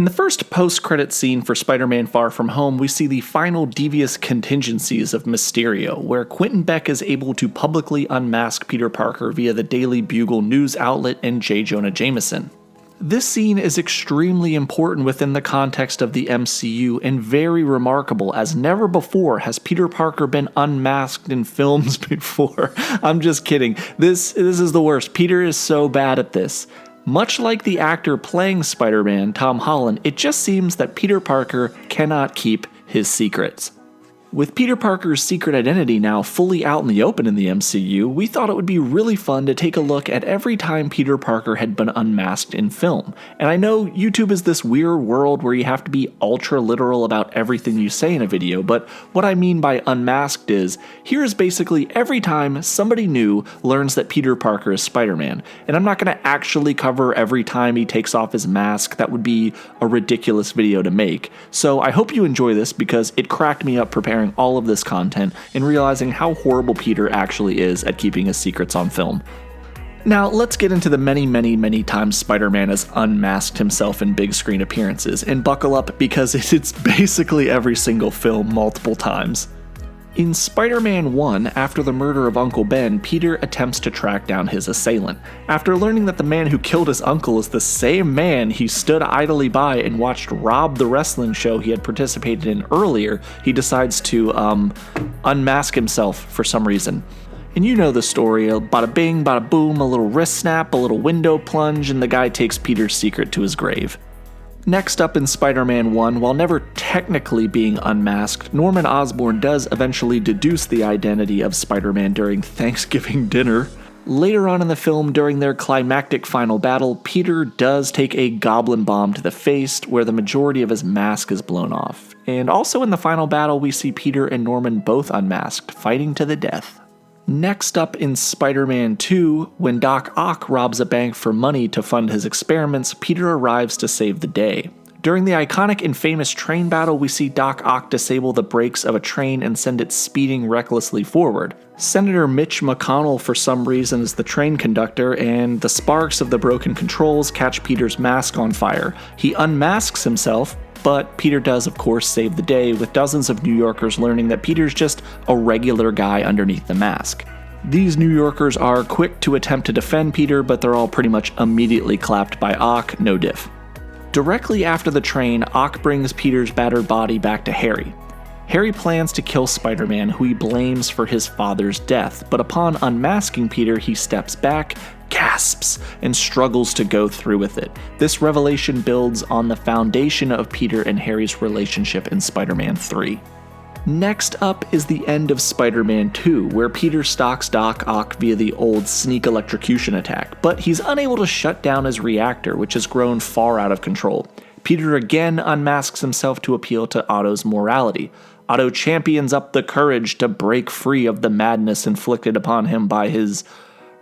In the first post-credit scene for Spider-Man Far From Home, we see the final devious contingencies of Mysterio, where Quentin Beck is able to publicly unmask Peter Parker via the Daily Bugle news outlet and J. Jonah Jameson. This scene is extremely important within the context of the MCU and very remarkable, as never before has Peter Parker been unmasked in films before. I'm just kidding. This is the worst. Peter is so bad at this. Much like the actor playing Spider-Man, Tom Holland, it just seems that Peter Parker cannot keep his secrets. With Peter Parker's secret identity now fully out in the open in the MCU, we thought it would be really fun to take a look at every time Peter Parker had been unmasked in film. And I know YouTube is this weird world where you have to be ultra literal about everything you say in a video, but what I mean by unmasked is, here is basically every time somebody new learns that Peter Parker is Spider-Man. And I'm not going to actually cover every time he takes off his mask. That would be a ridiculous video to make. So I hope you enjoy this because it cracked me up preparing all of this content and realizing how horrible Peter actually is at keeping his secrets on film. Now, let's get into the many times Spider-Man has unmasked himself in big screen appearances, and buckle up because it's basically every single film multiple times. In Spider-Man 1, after the murder of Uncle Ben, Peter attempts to track down his assailant. After learning that the man who killed his uncle is the same man he stood idly by and watched rob the wrestling show he had participated in earlier, he decides to, unmask himself for some reason. And you know the story, bada bing, bada boom, a little wrist snap, a little window plunge, and the guy takes Peter's secret to his grave. Next up in Spider-Man 1, while never technically being unmasked, Norman Osborn does eventually deduce the identity of Spider-Man during Thanksgiving dinner. Later on in the film, during their climactic final battle, Peter does take a goblin bomb to the face, where the majority of his mask is blown off. And also in the final battle, we see Peter and Norman both unmasked, fighting to the death. Next up in Spider-Man 2, when Doc Ock robs a bank for money to fund his experiments, Peter arrives to save the day. During the iconic and famous train battle, we see Doc Ock disable the brakes of a train and send it speeding recklessly forward. Senator Mitch McConnell, for some reason, is the train conductor, and the sparks of the broken controls catch Peter's mask on fire. He unmasks himself, but Peter does, of course, save the day, with dozens of New Yorkers learning that Peter's just a regular guy underneath the mask. These New Yorkers are quick to attempt to defend Peter, but they're all pretty much immediately clapped by Ock, no diff. Directly after the train, Ock brings Peter's battered body back to Harry. Harry plans to kill Spider-Man, who he blames for his father's death, but upon unmasking Peter, he steps back, gasps, and struggles to go through with it. This revelation builds on the foundation of Peter and Harry's relationship in Spider-Man 3. Next up is the end of Spider-Man 2, where Peter stalks Doc Ock via the old sneak electrocution attack, but he's unable to shut down his reactor, which has grown far out of control. Peter again unmasks himself to appeal to Otto's morality. Otto champions up the courage to break free of the madness inflicted upon him by his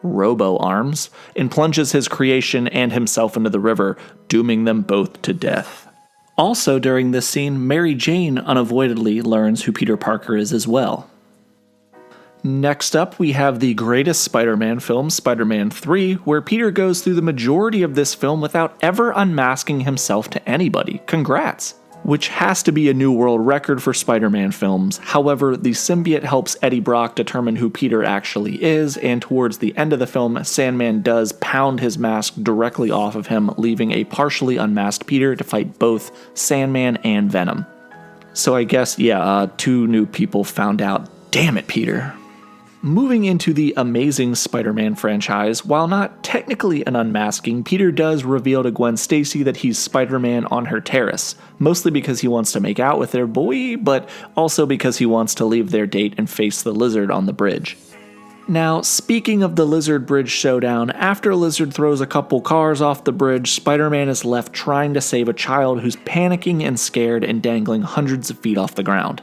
robo-arms, and plunges his creation and himself into the river, dooming them both to death. Also during this scene, Mary Jane unavoidably learns who Peter Parker is as well. Next up, we have the greatest Spider-Man film, Spider-Man 3, where Peter goes through the majority of this film without ever unmasking himself to anybody. Congrats! Which has to be a new world record for Spider-Man films. However, the symbiote helps Eddie Brock determine who Peter actually is, and towards the end of the film, Sandman does pound his mask directly off of him, leaving a partially unmasked Peter to fight both Sandman and Venom. So I guess, two new people found out. Damn it, Peter. Moving into the Amazing Spider-Man franchise, while not technically an unmasking, Peter does reveal to Gwen Stacy that he's Spider-Man on her terrace, mostly because he wants to make out with their boy, but also because he wants to leave their date and face the Lizard on the bridge. Now, speaking of the Lizard Bridge showdown, after Lizard throws a couple cars off the bridge, Spider-Man is left trying to save a child who's panicking and scared and dangling hundreds of feet off the ground.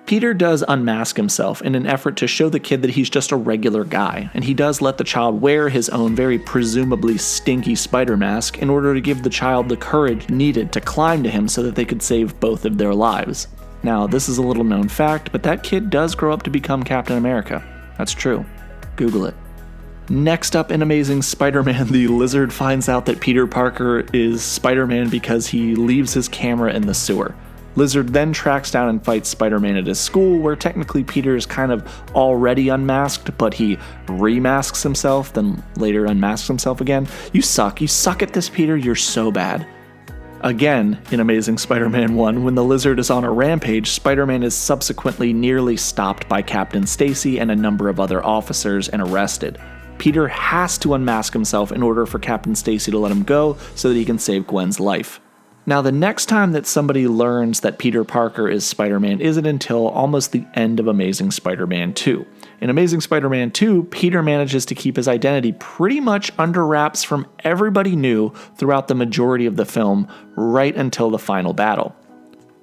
Peter does unmask himself in an effort to show the kid that he's just a regular guy, and he does let the child wear his own very presumably stinky spider mask in order to give the child the courage needed to climb to him so that they could save both of their lives. Now, this is a little known fact, but that kid does grow up to become Captain America. That's true. Google it. Next up in Amazing Spider-Man, the Lizard finds out that Peter Parker is Spider-Man because he leaves his camera in the sewer. Lizard then tracks down and fights Spider-Man at his school, where technically Peter is kind of already unmasked, but he remasks himself, then later unmasks himself again. You suck at this, Peter, you're so bad. Again, in Amazing Spider-Man 1, when the Lizard is on a rampage, Spider-Man is subsequently nearly stopped by Captain Stacy and a number of other officers and arrested. Peter has to unmask himself in order for Captain Stacy to let him go so that he can save Gwen's life. Now, the next time that somebody learns that Peter Parker is Spider-Man isn't until almost the end of Amazing Spider-Man 2. In Amazing Spider-Man 2, Peter manages to keep his identity pretty much under wraps from everybody new throughout the majority of the film, right until the final battle.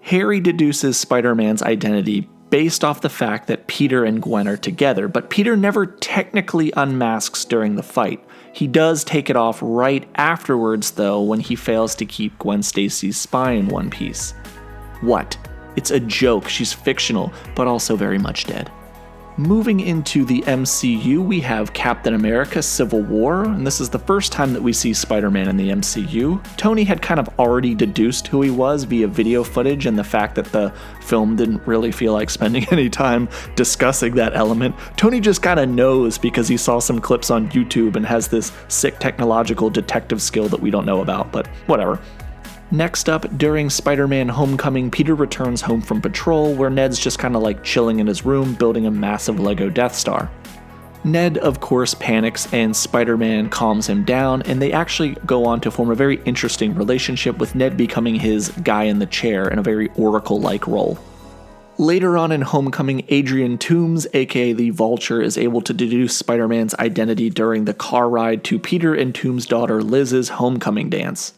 Harry deduces Spider-Man's identity based off the fact that Peter and Gwen are together, but Peter never technically unmasks during the fight. He does take it off right afterwards, though, when he fails to keep Gwen Stacy's spy in one piece. What? It's a joke. She's fictional, but also very much dead. Moving into the MCU, we have Captain America Civil War, and this is the first time that we see Spider-Man in the MCU. Tony had kind of already deduced who he was via video footage and the fact that the film didn't really feel like spending any time discussing that element. Tony just kind of knows because he saw some clips on YouTube and has this sick technological detective skill that we don't know about, but whatever. Next up, during Spider-Man Homecoming, Peter returns home from patrol, where Ned's just kind of like chilling in his room building a massive Lego Death Star. Ned, of course, panics and Spider-Man calms him down, and they actually go on to form a very interesting relationship, with Ned becoming his guy in the chair in a very Oracle-like role. Later on in Homecoming, Adrian Toomes, aka the Vulture, is able to deduce Spider-Man's identity during the car ride to Peter and Toomes' daughter Liz's homecoming dance.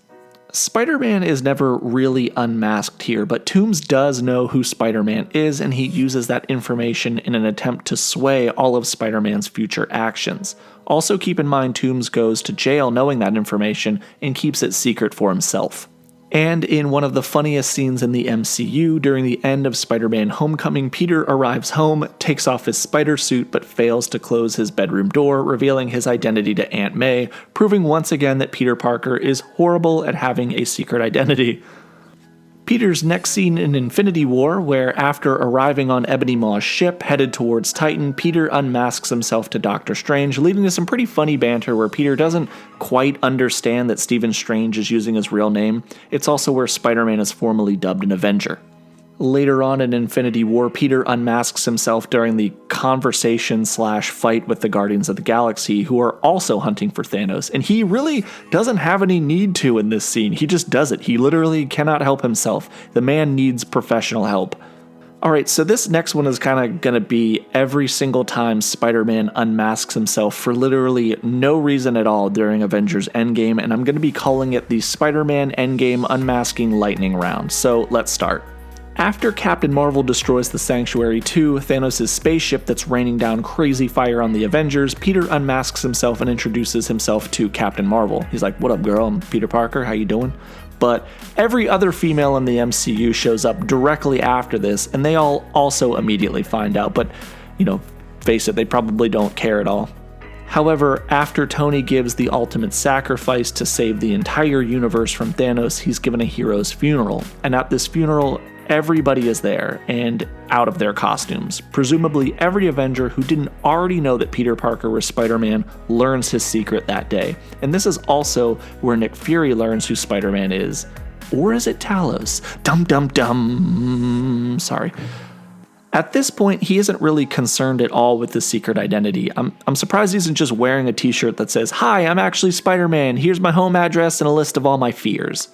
Spider-Man is never really unmasked here, but Toomes does know who Spider-Man is, and he uses that information in an attempt to sway all of Spider-Man's future actions. Also keep in mind Toomes goes to jail knowing that information and keeps it secret for himself. And in one of the funniest scenes in the MCU, during the end of Spider-Man Homecoming, Peter arrives home, takes off his spider suit, but fails to close his bedroom door, revealing his identity to Aunt May, proving once again that Peter Parker is horrible at having a secret identity. Peter's next scene in Infinity War, where after arriving on Ebony Maw's ship headed towards Titan, Peter unmasks himself to Doctor Strange, leading to some pretty funny banter where Peter doesn't quite understand that Stephen Strange is using his real name. It's also where Spider-Man is formally dubbed an Avenger. Later on in Infinity War, Peter unmasks himself during the conversation/fight with the Guardians of the Galaxy, who are also hunting for Thanos, and he really doesn't have any need to in this scene. He just does it. He literally cannot help himself. The man needs professional help. Alright, so this next one is kind of going to be every single time Spider-Man unmasks himself for literally no reason at all during Avengers Endgame, and I'm going to be calling it the Spider-Man Endgame Unmasking Lightning Round. So let's start. After Captain Marvel destroys the Sanctuary 2, Thanos' spaceship that's raining down crazy fire on the Avengers, Peter unmasks himself and introduces himself to Captain Marvel. He's like, "What up, girl? I'm Peter Parker. How you doing?" But every other female in the MCU shows up directly after this, and they all also immediately find out, but, face it, they probably don't care at all. However, after Tony gives the ultimate sacrifice to save the entire universe from Thanos, he's given a hero's funeral, and at this funeral, everybody is there and out of their costumes. Presumably every Avenger who didn't already know that Peter Parker was Spider-Man learns his secret that day. And this is also where Nick Fury learns who Spider-Man is. Or is it Talos? Dum dum dum. Sorry. At this point, he isn't really concerned at all with the secret identity. I'm surprised he isn't just wearing a t-shirt that says, "Hi, I'm actually Spider-Man. Here's my home address and a list of all my fears."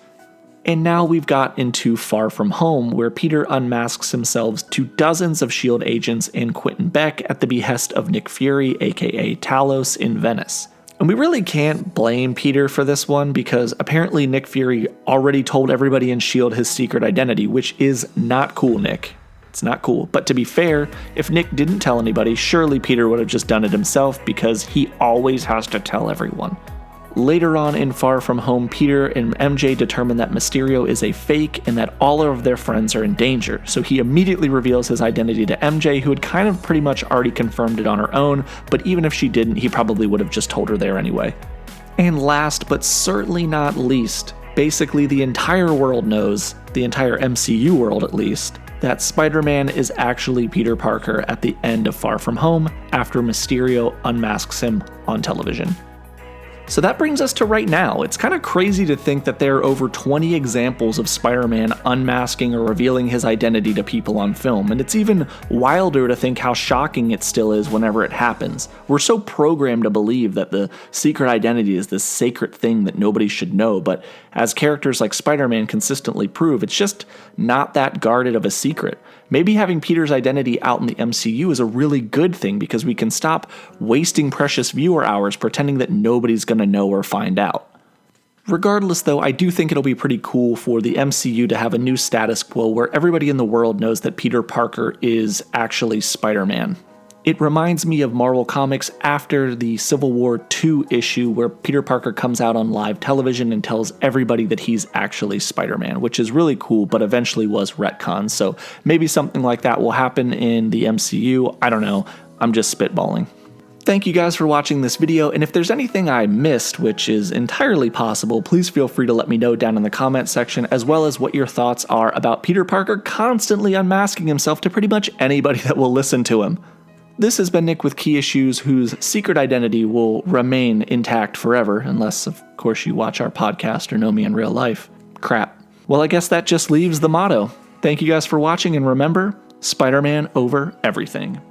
And now we've got into Far From Home, where Peter unmasks himself to dozens of S.H.I.E.L.D. agents and Quentin Beck at the behest of Nick Fury, aka Talos, in Venice. And we really can't blame Peter for this one, because apparently Nick Fury already told everybody in S.H.I.E.L.D. his secret identity, which is not cool, Nick. It's not cool. But to be fair, if Nick didn't tell anybody, surely Peter would have just done it himself, because he always has to tell everyone. Later on in Far From Home, Peter and MJ determine that Mysterio is a fake and that all of their friends are in danger, so he immediately reveals his identity to MJ, who had kind of pretty much already confirmed it on her own, but even if she didn't, he probably would have just told her there anyway. And last, but certainly not least, basically the entire world knows, the entire MCU world at least, that Spider-Man is actually Peter Parker at the end of Far From Home after Mysterio unmasks him on television. So that brings us to right now. It's kind of crazy to think that there are over 20 examples of Spider-Man unmasking or revealing his identity to people on film, and it's even wilder to think how shocking it still is whenever it happens. We're so programmed to believe that the secret identity is this sacred thing that nobody should know, but as characters like Spider-Man consistently prove, it's just not that guarded of a secret. Maybe having Peter's identity out in the MCU is a really good thing because we can stop wasting precious viewer hours pretending that nobody's going to know or find out. Regardless, though, I do think it'll be pretty cool for the MCU to have a new status quo where everybody in the world knows that Peter Parker is actually Spider-Man. It reminds me of Marvel Comics after the Civil War II issue where Peter Parker comes out on live television and tells everybody that he's actually Spider-Man, which is really cool, but eventually was retconned. So maybe something like that will happen in the MCU. I don't know. I'm just spitballing. Thank you guys for watching this video, and if there's anything I missed, which is entirely possible, please feel free to let me know down in the comment section, as well as what your thoughts are about Peter Parker constantly unmasking himself to pretty much anybody that will listen to him. This has been Nick with Key Issues, whose secret identity will remain intact forever, unless, of course, you watch our podcast or know me in real life. Crap. Well, I guess that just leaves the motto. Thank you guys for watching, and remember, Spider-Man over everything.